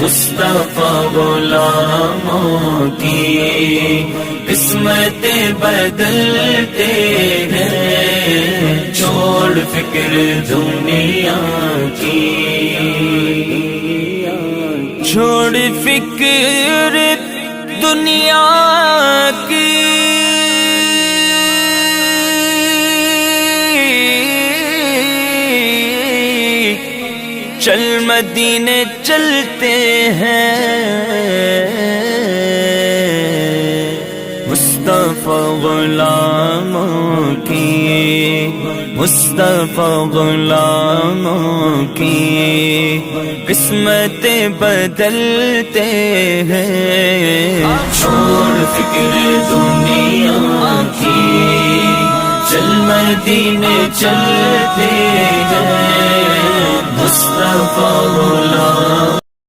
मुस्तफा गुलामों की किस्मतें बदलते हैं, छोड़ फिक्र दुनिया की, छोड़ फिक्र दुनिया की। चल मदीने चलते हैं, मुस्तफा गुलामों की, मुस्तफा गुलामों की किस्मतें बदलते हैं, छोड़ फिक्र दुनिया की। चल मदीने चलते हैं, मुस्तफा गुलाम